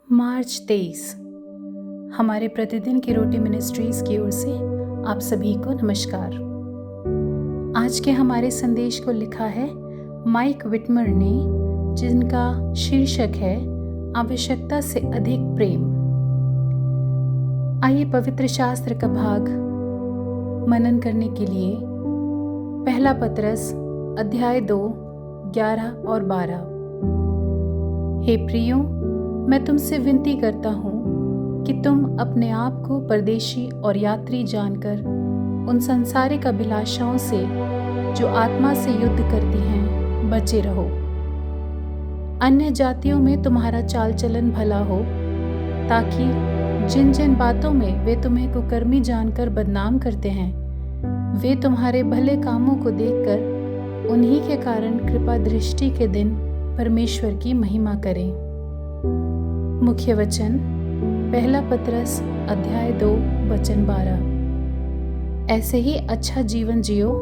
मार्च 23 हमारे प्रतिदिन की रोटी मिनिस्ट्रीज की ओर से आप सभी को नमस्कार। आज के हमारे संदेश को लिखा है माइक विटमर ने, जिनका शीर्षक है आवश्यकता से अधिक प्रेम। आइए पवित्र शास्त्र का भाग मनन करने के लिए पहला पतरस अध्याय 2, 11 और 12। हे प्रियो, मैं तुमसे विनती करता हूँ कि तुम अपने आप को परदेशी और यात्री जानकर उन सांसारिक अभिलाषाओं से जो आत्मा से युद्ध करती हैं बचे रहो। अन्य जातियों में तुम्हारा चाल चलन भला हो, ताकि जिन जिन बातों में वे तुम्हें कुकर्मी जानकर बदनाम करते हैं, वे तुम्हारे भले कामों को देखकर उन्हीं के कारण कृपा दृष्टि के दिन परमेश्वर की महिमा करें। मुख्य वचन पहला पतरस अध्याय 2 वचन 12। ऐसे ही अच्छा जीवन जियो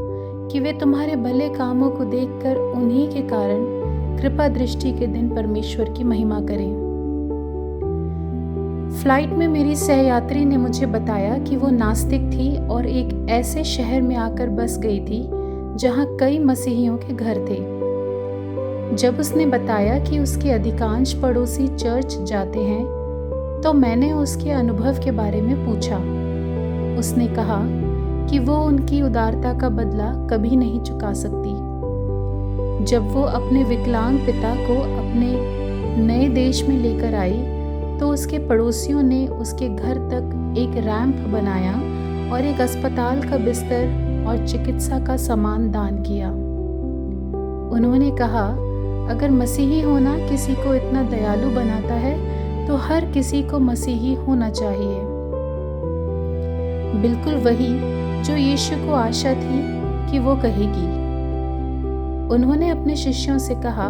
कि वे तुम्हारे भले कामों को देखकर उन्हीं के कारण कृपा दृष्टि के दिन परमेश्वर की महिमा करें। फ्लाइट में मेरी सहयात्री ने मुझे बताया कि वो नास्तिक थी और एक ऐसे शहर में आकर बस गई थी जहाँ कई मसीहियों के घर थे। जब उसने बताया कि उसके अधिकांश पड़ोसी चर्च जाते हैं, तो मैंने उसके अनुभव के बारे में पूछा। उसने कहा कि वो उनकी उदारता का बदला कभी नहीं चुका सकती। जब वो अपने विकलांग पिता को अपने नए देश में लेकर आई, तो उसके पड़ोसियों ने उसके घर तक एक रैंप बनाया और एक अस्पताल का बिस्तर और चिकित्सा का सामान दान किया। उन्होंने कहा, अगर मसीही होना किसी को इतना दयालु बनाता है, तो हर किसी को मसीही होना चाहिए। बिल्कुल वही जो यीशु को आशा थी कि वो कहेगी। उन्होंने अपने शिष्यों से कहा,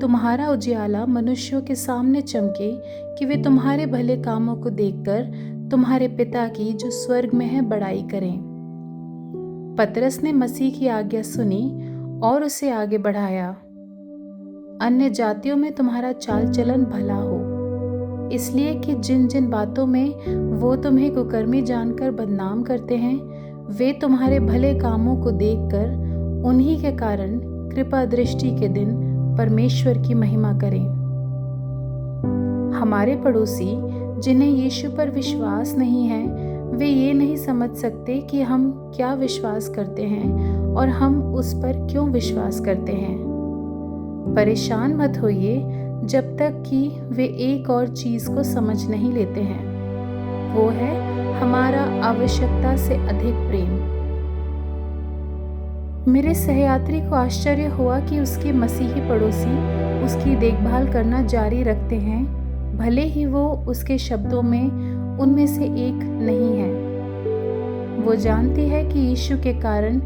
तुम्हारा उजियाला मनुष्यों के सामने चमके कि वे तुम्हारे भले कामों को देखकर तुम्हारे पिता की जो स्वर्ग में है बड़ाई करें। पतरस ने मसीह की आज्ञा सुनी और उसे आगे बढ़ाया। अन्य जातियों में तुम्हारा चाल चलन भला हो, इसलिए कि जिन जिन बातों में वो तुम्हें कुकर्मी जानकर बदनाम करते हैं, वे तुम्हारे भले कामों को देखकर उन्हीं के कारण कृपा दृष्टि के दिन परमेश्वर की महिमा करें। हमारे पड़ोसी जिन्हें यीशु पर विश्वास नहीं है, वे ये नहीं समझ सकते कि हम क्या विश्वास करते हैं और हम उस पर क्यों विश्वास करते हैं। परेशान मत होइए जब तक कि वे एक और चीज को समझ नहीं लेते हैं, वो है हमारा आवश्यकता से अधिक प्रेम। मेरे सहयात्री को आश्चर्य हुआ कि उसके मसीही पड़ोसी उसकी देखभाल करना जारी रखते हैं, भले ही वो उसके शब्दों में उनमें से एक नहीं है। वो जानती है कि यीशु के कारण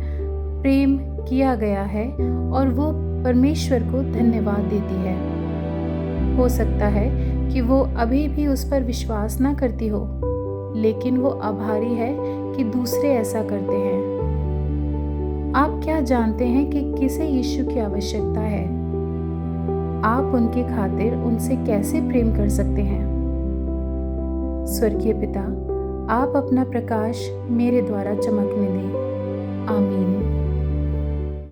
प्रेम किया गया है और वो परमेश्वर को धन्यवाद देती है। हो सकता है कि वो अभी भी उस पर विश्वास ना करती हो, लेकिन वो आभारी है कि दूसरे ऐसा करते हैं। आप क्या जानते हैं कि किसे यीशु की आवश्यकता है? आप उनके खातिर उनसे कैसे प्रेम कर सकते हैं? स्वर्गीय पिता, आप अपना प्रकाश मेरे द्वारा चमकने दें। आमीन।